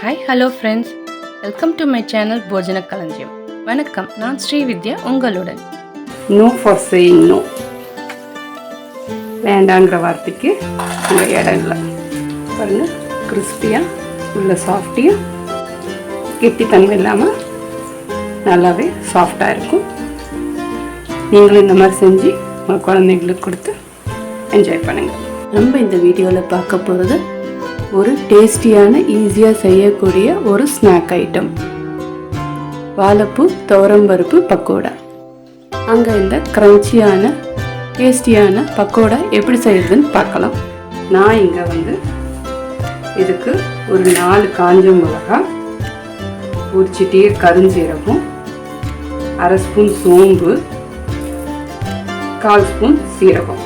Hi hello friends, welcome to my channel Bhojana Kalanjiyam. வணக்கம், நான் ஸ்ரீவித்யா உங்களுடன். No for saying no. வேண்டாங்கிற வார்த்தைக்கு அங்கே இடம் இல்லை. பாருங்கள், கிறிஸ்பியாக உள்ள சாஃப்டியாக கெட்டித்தன்மை இல்லாமல் நல்லாவே சாஃப்டாக இருக்கும். நீங்களும் இந்த மாதிரி செஞ்சு உங்கள் குழந்தைங்களுக்கு கொடுத்து என்ஜாய் பண்ணுங்கள். நம்ம இந்த வீடியோவில் பார்க்க போகிறது ஒரு டேஸ்டியான ஈஸியாக செய்யக்கூடிய ஒரு ஸ்நாக் ஐட்டம், வாழைப்பூ துவரம்பருப்பு பக்கோடா. அங்கே இந்த க்ரன்ச்சியான டேஸ்டியான பக்கோடா எப்படி செய்யறதுன்னு பார்க்கலாம். நான் இங்கே இதுக்கு ஒரு 4 காஞ்ச மிளகாய், ஒரு சிட்டிகை கருஞ்சீரகம், 1/2 ஸ்பூன் சோம்பு, 1/4 ஸ்பூன் சீரகம்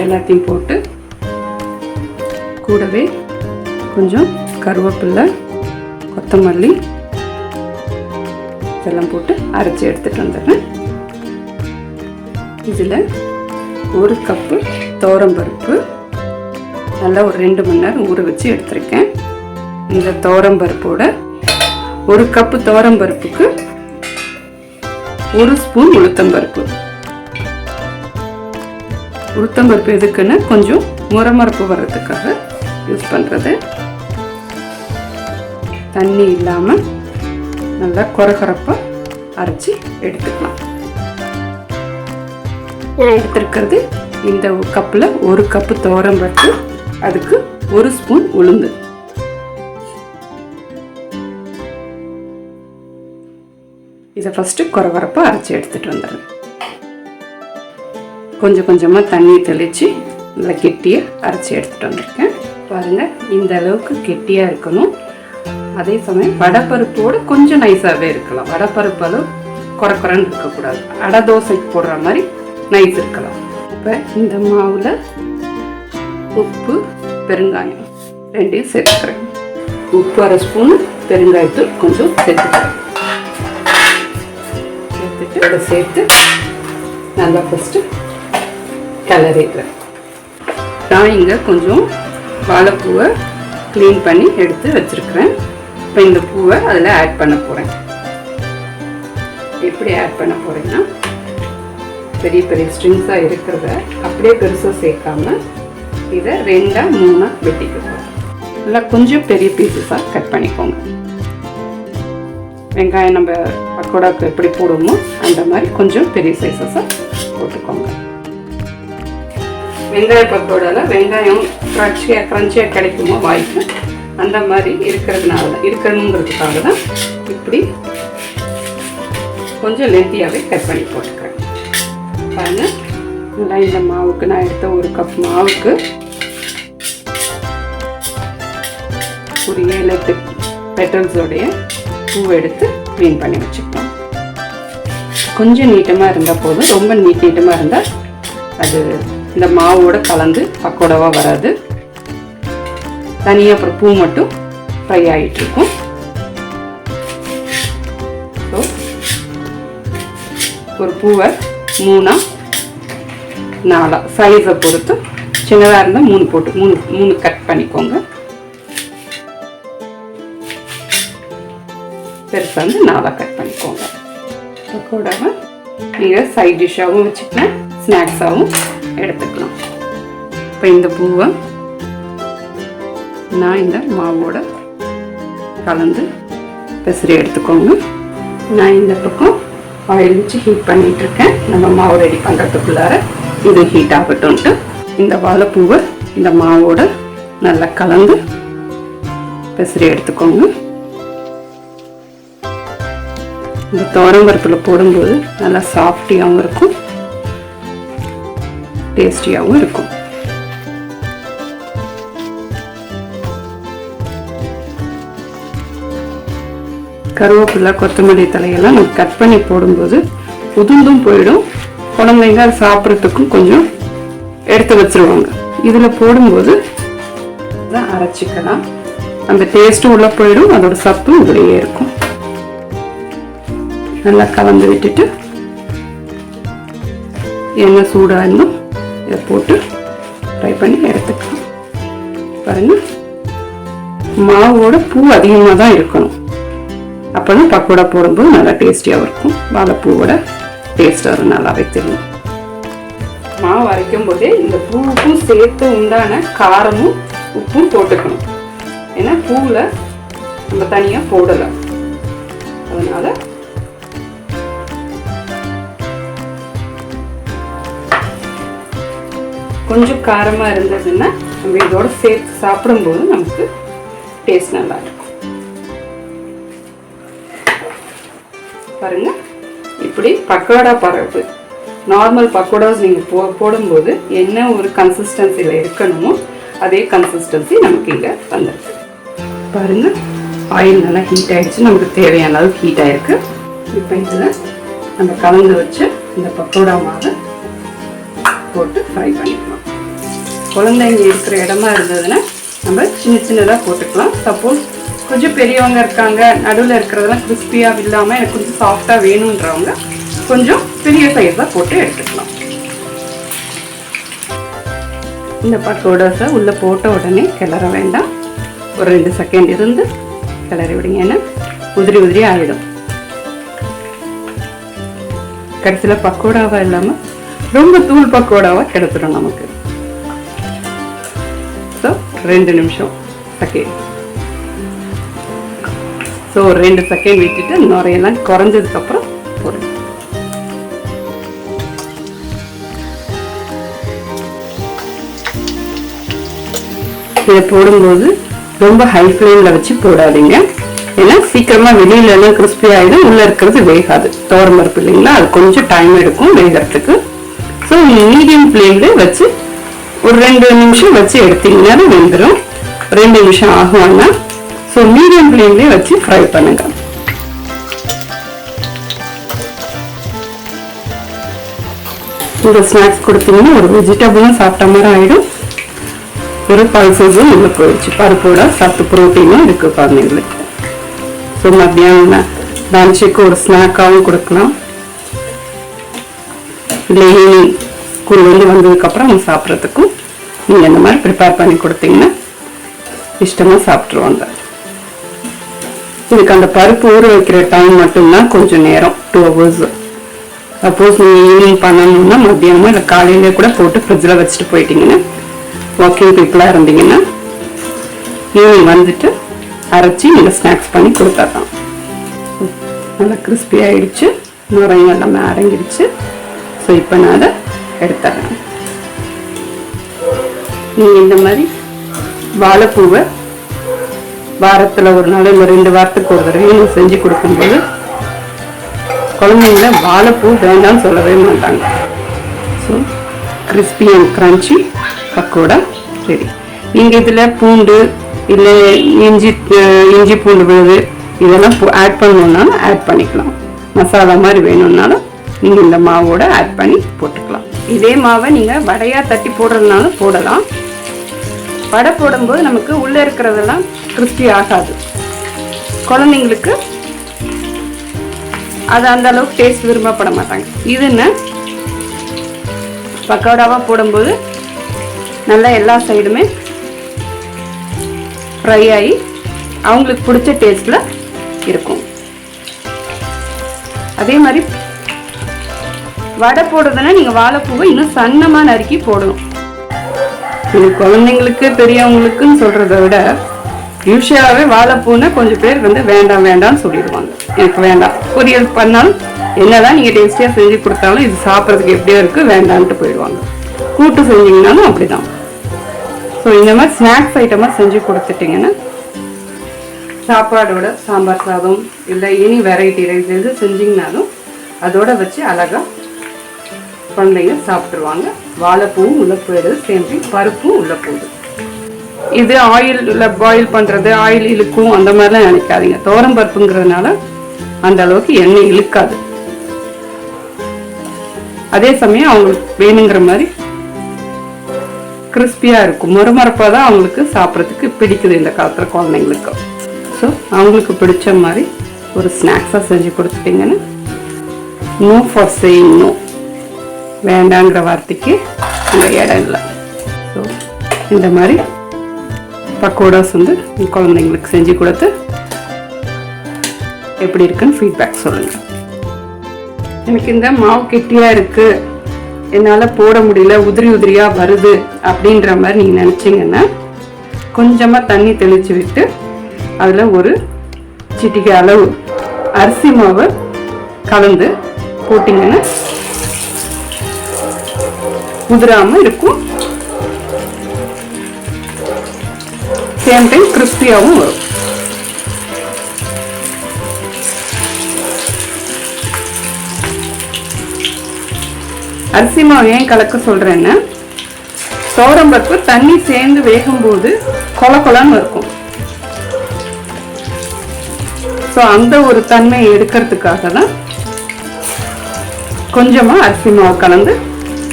எல்லாத்தையும் போட்டு, கூடவே கொஞ்சம் கருவேப்பிலை, கொத்தமல்லி இதெல்லாம் போட்டு அரைச்சி எடுத்துகிட்டு வந்துடுறேன். இதில் 1 கப்பு துவரம்பருப்பு நல்லா ஒரு 2 மணி நேரம் ஊற வச்சு எடுத்துருக்கேன். இந்த துவரம்பருப்போட 1 கப்பு துவரம்பருப்புக்கு 1 ஸ்பூன் உளுத்தம்பருப்பு. உளுத்தம்பருப்பு எதுக்குன்னு கொஞ்சம் முறமரப்பு வர்றதுக்காக யூஸ் பண்ணுறது. தண்ணி இல்லாமல் நல்லா கொரகொரப்பாக அரைச்சி எடுத்துக்கலாம். நான் எடுத்துருக்கிறது இந்த கப்பில் 1 கப்பு துவரம்பருப்பு, அதுக்கு 1 ஸ்பூன் உளுந்து. இதை ஃபஸ்ட்டு கொரகொரப்பாக அரைச்சி எடுத்துகிட்டு வந்துடுறேன். கொஞ்சம் கொஞ்சமாக தண்ணி தெளித்து நல்லா கெட்டியாக அரைச்சி எடுத்துகிட்டு வந்திருக்கேன். பாருங்கள், இந்த அளவுக்கு கெட்டியாக இருக்கணும். அதே சமயம் வடைப்பருப்போடு கொஞ்சம் நைஸாகவே இருக்கலாம். வடைப்பருப்பு அளவு குறக்குறன்னு இருக்கக்கூடாது. அடை தோசைக்கு போடுற மாதிரி நைஸ் இருக்கலாம். இப்போ இந்த மாவில் உப்பு, பெருங்காயம் 2 சேர்த்துக்கிறேன். உப்பு 1/2 ஸ்பூன், பெருங்காயத்தூள் கொஞ்சம் சேர்த்துக்கிறேன். சேர்த்துட்டு அதை சேர்த்து நல்லா ஃபஸ்ட்டு கிளறிடுறேன். நான் இங்கே கொஞ்சம் வாழைப்பூவை க்ளீன் பண்ணி எடுத்து வச்சுருக்கிறேன். இப்போ இந்த பூவை அதில் ஆட் பண்ண போகிறேன். எப்படி ஆட் பண்ண போகிறேன்னா, பெரிய பெரிய ஸ்ட்ரிங்ஸாக இருக்கிறத அப்படியே பெருசாக சேர்க்காம இதை 2ஆ 3ஆ வெட்டிக்க போகிறேன். நல்லா கொஞ்சம் பெரிய பீசஸாக கட் பண்ணிக்கோங்க. வெங்காயம் நம்ம பக்கோடாவுக்கு எப்படி போடுவோமோ அந்த மாதிரி கொஞ்சம் பெரிய சைஸஸாக போட்டுக்கோங்க. வெங்காய பக்கோடாவில் வெங்காயம் க்ரன்ச்சியாக கிடைக்குமோ வாய்க்கு, அந்த மாதிரி இருக்கணுங்கிறதுக்காக தான் இப்படி கொஞ்சம் லென்த்தியாகவே கட் பண்ணி போட்டுக்கிறேன். பாருங்கள், நல்லா இந்த மாவுக்கு நான் எடுத்த 1 கப் மாவுக்கு ஒரு 7-8 பெட்டல்ஸோடைய பூவை எடுத்து க்ளீன் பண்ணி வச்சுக்கலாம். கொஞ்சம் நீட்டமாக இருந்தால் போதும். ரொம்ப நீட்டமாக இருந்தால் அது இந்த மாவோட கலந்து பக்கோடாவாக வராது. தனியாக அப்புறம் பூ மட்டும் ஃப்ரை ஆகிட்டு இருக்கும். ஸோ ஒரு பூவை 3ஆ 4ஆ சைஸை பொறுத்து, சின்னதாக இருந்தால் 3 போட்டு 3 கட் பண்ணிக்கோங்க. பெருசாக வந்து 4ஆ கட் பண்ணிக்கோங்க. பக்கோடாவை நீங்கள் சைட் டிஷ்ஷாகவும் வச்சுக்கலாம், ஸ்நாக்ஸாகவும் எடுத்துக்கலாம். இப்போ இந்த பூவை நான் இந்த மாவோட கலந்து பெசரி எடுத்துக்கோங்க. நான் இந்த பக்கம் ஆயில் வச்சு ஹீட் பண்ணிகிட்ருக்கேன். நம்ம மாவு ரெடி பண்ணுறதுக்குள்ளார இது ஹீட் ஆகட்டும்ட்டு இந்த வாழைப்பூவை இந்த மாவோட நல்லா கலந்து பெசரி எடுத்துக்கோங்க. இந்த துவரம்பருப்பில் போடும்போது நல்லா சாஃப்டியாகவும் இருக்கும், டேஸ்டியாகவும் இருக்கும். கருவேப்பிலை, கொத்தமல்லி தலையெல்லாம் நம்ம கட் பண்ணி போடும்போது உதுந்தும் போயிடும். குழந்தைங்க அதை சாப்பிட்றதுக்கும் கொஞ்சம் எடுத்து வச்சிருவாங்க. இதில் போடும்போது தான் அரைச்சிக்கலாம். அந்த டேஸ்ட்டும் உள்ளே போயிடும், அதோட சத்தும் உள்ளேயே இருக்கும். நல்லா கலந்து விட்டுட்டு எண்ணெய் சூடாக இருந்தும் இதை போட்டு ஃப்ரை பண்ணி எடுத்துக்கலாம். பாருங்க, மாவோட பூ அதிகமாக தான் இருக்கணும். அப்போதான் பக்கோடா போடும்போது நல்லா டேஸ்டியாக இருக்கும். வாழைப்பூவோட டேஸ்ட் அது நல்லாவே தெரியும். மாவு அரைக்கும் போதே இந்த பூவும் சேர்த்து உண்டான காரமும் உப்பும் போட்டுக்கணும். ஏன்னா பூவில் நம்ம தனியாக போடலாம். அதனால கொஞ்சம் காரமாக இருந்ததுன்னா நம்ம இதோட சேர்த்து சாப்பிடும்போது நமக்கு டேஸ்ட் நல்லா இருக்கும். பாருங்க, இப்படி பக்கோடா பரப்பு நார்மல் பக்கோடாஸ் நீங்கள் போடும்போது என்ன ஒரு கன்சிஸ்டன்சியில் இருக்கணுமோ அதே கன்சிஸ்டன்சி நமக்கு இங்கே வந்துருக்கு. பாருங்கள், ஆயில் நல்லா ஹீட் ஆகிடுச்சு. நமக்கு தேவையான அளவுக்கு ஹீட் ஆகிருக்கு. இப்போ இதில் நம்ம கலந்து வச்சு இந்த பக்கோடா மாவை போட்டு ஃப்ரை பண்ணிக்கலாம். குழந்தைங்க இருக்கிற இடமா இருந்ததுன்னா நம்ம சின்ன சின்னதாக போட்டுக்கலாம். சப்போஸ் கொஞ்சம் பெரியவங்க இருக்காங்க, நடுவில் இருக்கிறதெல்லாம் கிறிஸ்பியாக இல்லாமல் எனக்கு கொஞ்சம் சாஃப்டாக வேணுன்றவங்க கொஞ்சம் பெரிய சைஸாக போட்டு எடுத்துக்கலாம். இந்த பக்கோடாஸை உள்ளே போட்ட உடனே கிளற வேண்டாம். ஒரு 2 செகண்ட் இருந்து கிளறி விடுங்க. ஏன்னா உதிரி உதிரி ஆகிடும். கடைசியில் பக்கோடாவாக இல்லாமல் ரொம்ப தூள் பக்கோடாவாக கிடைச்சிடும் நமக்கு. ஸோ 2 நிமிஷம் செகண்ட். ஸோ ஒரு 2 செகண்ட் விட்டுட்டு நுரையெல்லாம் குறைஞ்சதுக்கப்புறம் போடுங்க. இதை போடும்போது ரொம்ப ஹை ஃப்ளேமில் வச்சு போடாதீங்க. ஏன்னா சீக்கிரமாக வெளியிலலாம் கிறிஸ்பி ஆகிடும், உள்ளே இருக்கிறது வேகாது. துவரம்பருப்பு இல்லைங்களா, அது கொஞ்சம் டைம் எடுக்கும் வேகிறதுக்கு. ஸோ மீடியம் ஃப்ளேமில் வச்சு ஒரு 2 நிமிஷம் வச்சு எடுத்தீங்கன்னா வெந்துடும். 2 நிமிஷம் ஆகும்னா ஸோ மீடியம் ஃப்ளேம்லேயே வச்சு ஃப்ரை பண்ணுங்க. இந்த ஸ்நாக்ஸ் கொடுத்தீங்கன்னா ஒரு வெஜிடபிளும் சாப்பிட்ட மாதிரி ஆகிடும், ஒரு பல்சஸும் உள்ள போயிடுச்சு. பருப்போட சத்து ப்ரோட்டீனும் இருக்குது குழந்தைங்களுக்கு. ஸோ மத்தியானம் லஞ்சுக்கு ஒரு ஸ்நாக்காகவும் கொடுக்கலாம். இல்லை ஈவினிங் ஸ்கூல்லேருந்து வந்ததுக்கப்புறம் அவங்க சாப்பிட்றதுக்கும் நீங்கள் இந்த மாதிரி ப்ரிப்பேர் பண்ணி கொடுத்தீங்கன்னா இஷ்டமாக சாப்பிட்ருவாங்க. இதுக்கு அந்த பருப்பு ஊற வைக்கிற டைம் மட்டும்தான் கொஞ்சம் நேரம், 2 hours. சப்போஸ் நீங்கள் ஈவினிங் பண்ணணும்னா மத்தியானமோ இல்லை காலையிலே கூட போட்டு ஃப்ரிட்ஜில் வச்சுட்டு போயிட்டீங்கன்னா, வாக்கிங் பீப்புளாக இருந்தீங்கன்னா ஈவினிங் வந்துட்டு அரைச்சி நீங்கள் ஸ்நாக்ஸ் பண்ணி கொடுத்தாதான். நல்லா கிறிஸ்பி ஆகிடுச்சு, நுரையும் எல்லாமே அடங்கிடுச்சு. ஸோ இப்போ நான் அதை எடுத்துறேன். நீங்கள் இந்த மாதிரி வாழைப்பூவை வாரத்தில் ஒரு நாள் இல்லை 2 வாரத்துக்கு ஒரு தடவை நீங்கள் செஞ்சு கொடுக்கும்போது குழந்தைங்கள வாழைப்பூ வேண்டாம்னு சொல்லவே மாட்டாங்க. So crispy and crunchy pakoda ready. நீங்கள் இதில் பூண்டு இல்லை இஞ்சி பூண்டு விழுது இதெல்லாம் ஆட் பண்ணணுன்னாலும் ஆட் பண்ணிக்கலாம். மசாலா மாதிரி வேணும்னாலும் நீங்கள் இந்த மாவோட ஆட் பண்ணி போட்டுக்கலாம். இதே மாவை நீங்கள் வடையாக தட்டி போடுறதுனாலும் போடலாம். வடை போடும்போது நமக்கு உள்ளே இருக்கிறதெல்லாம் கிறிஸ்பி ஆகாது. குழந்தைங்களுக்கு அது அந்த அளவுக்கு டேஸ்ட் விரும்பப்பட மாட்டாங்க. இதுன்னு பக்கோடாவாக போடும்போது நல்லா எல்லா சைடுமே ஃப்ரை ஆகி அவங்களுக்கு பிடிச்ச டேஸ்ட்டில் இருக்கும். அதே மாதிரி வடை போடுறதுன்னா நீங்கள் வாழைப்பூவை இன்னும் சன்னமாக நறுக்கி போடணும். இது குழந்தைங்களுக்கு பெரியவங்களுக்குன்னு சொல்கிறத விட யூஸ்வலாகவே வாழைப்பூன்னா கொஞ்சம் பேர் வேண்டாம் வேண்டாம்னு சொல்லிடுவாங்க. எனக்கு வேண்டாம், பொரியல் பண்ணாலும் என்னதான் நீங்கள் டேஸ்டியாக செஞ்சு கொடுத்தாலும் இது சாப்பிட்றதுக்கு எப்படியோ இருக்குது வேண்டான்ட்டு போயிடுவாங்க. கூட்டு செஞ்சிங்கனாலும் அப்படி தான். ஸோ இந்த மாதிரி ஸ்நாக்ஸ் ஐட்டமாக செஞ்சு கொடுத்துட்டிங்கன்னா சாப்பாடோட சாம்பார் சாதம் இல்லை இனி வெரைட்டி ரைஸ் எது செஞ்சிங்கனாலும் அதோட வச்சு அழகாக குழந்தைங்க சாப்பிட்ருவாங்க. வாழைப்பூவும் உள்ளே போயிடுது, சேர்ந்து பருப்பும் உள்ளே போகுது. இது ஆயிலில் பாயில் பண்ணுறது ஆயில் இழுக்கும் அந்த மாதிரிலாம் நினைக்காதீங்க. துவரம் பருப்புங்கிறதுனால அந்த அளவுக்கு எண்ணெய் இழுக்காது. அதே சமயம் அவங்களுக்கு வேணுங்கிற மாதிரி கிறிஸ்பியாக இருக்கும், மொறுமொறுப்பாக தான் அவங்களுக்கு சாப்பிட்றதுக்கு பிடிக்குது இந்த காலத்தில் குழந்தைங்களுக்கு. ஸோ அவங்களுக்கு பிடிச்ச மாதிரி ஒரு ஸ்நாக்ஸாக செஞ்சு கொடுத்துட்டிங்கன்னா நோ ஃபார் சேயிங் நோ, வேண்டாங்கிற வார்த்தைக்கு அங்கே இடம் இல்லை. ஸோ இந்த மாதிரி பக்கோடாஸ் வந்து குழந்தைங்களுக்கு செஞ்சு கொடுத்து எப்படி இருக்குன்னு ஃபீட்பேக் சொல்லுங்கள். எனக்கு இந்த மாவு கெட்டியாக இருக்குது, என்னால் போட முடியல, உதிரி உதிரியாக வருது அப்படின்ற மாதிரி நீங்கள் நினச்சிங்கன்னா கொஞ்சமாக தண்ணி தெளித்து விட்டு அதில் ஒரு சிட்டிகை அளவு அரிசி மாவை கலந்து போட்டிங்கன்னா உதிராமல் இருக்கும். சேம் டைம் கிறிஸ்பியாகவும் வரும். அரிசி மாவு ஏன் கலக்க சொல்றேன்னா, துவரம்பருப்பு தண்ணி சேர்ந்து வேகும்போது கொல கொலன்னு இருக்கும். ஸோ அந்த ஒரு தன்மையை எடுக்கிறதுக்காக தான் கொஞ்சமா அரிசி மாவு கலந்து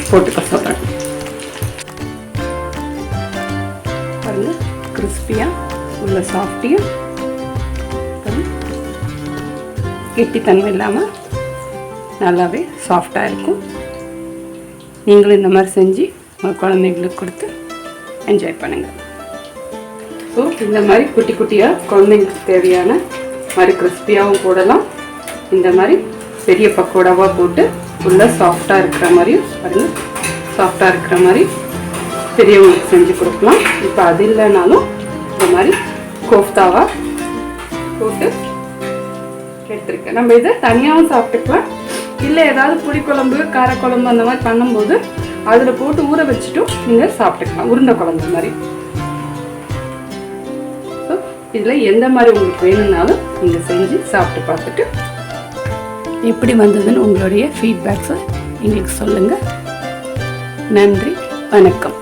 போட்டுக்க சொல்றேன். பாருங்க, கிறிஸ்பியா உள்ள சாஃப்டியா கெட்டித்தன்மை இல்லாமல் நல்லாவே சாஃப்டாக இருக்கும். நீங்களும் இந்த மாதிரி செஞ்சு உங்கள் குழந்தைங்களுக்கு கொடுத்து என்ஜாய் பண்ணுங்கள். ஸோ இந்த மாதிரி குட்டி குட்டியாக குழந்தைங்களுக்கு தேவையான மாதிரி கிறிஸ்பியாகவும் போடலாம். இந்த மாதிரி பெரிய பக்கோடாவாக போட்டு உள்ளே சாஃப்டாக இருக்கிற மாதிரியும் பாருங்கள், சாஃப்டாக இருக்கிற மாதிரி பெரியவங்களுக்கு செஞ்சு கொடுக்கலாம். இப்போ அது இல்லைனாலும் இந்த மாதிரி கோஃப்தாவாக போட்டு எடுத்துருக்கேன். நம்ம இதை தனியாகவும் சாப்பிட்டுக்கலாம், இல்லை ஏதாவது புளிக்குழம்பு காரக்குழம்பு அந்த மாதிரி பண்ணும்போது அதில் போட்டு ஊற வச்சுட்டும் நீங்கள் சாப்பிட்டுக்கலாம், உருண்டை குழம்பு மாதிரி. ஸோ இதில் எந்த மாதிரி உங்களுக்கு வேணும்னாலும் நீங்கள் செஞ்சு சாப்பிட்டு பார்த்துட்டு எப்படி வந்ததுன்னு உங்களுடைய ஃபீட்பேக்ஸை எங்களுக்கு சொல்லுங்கள். நன்றி, வணக்கம்.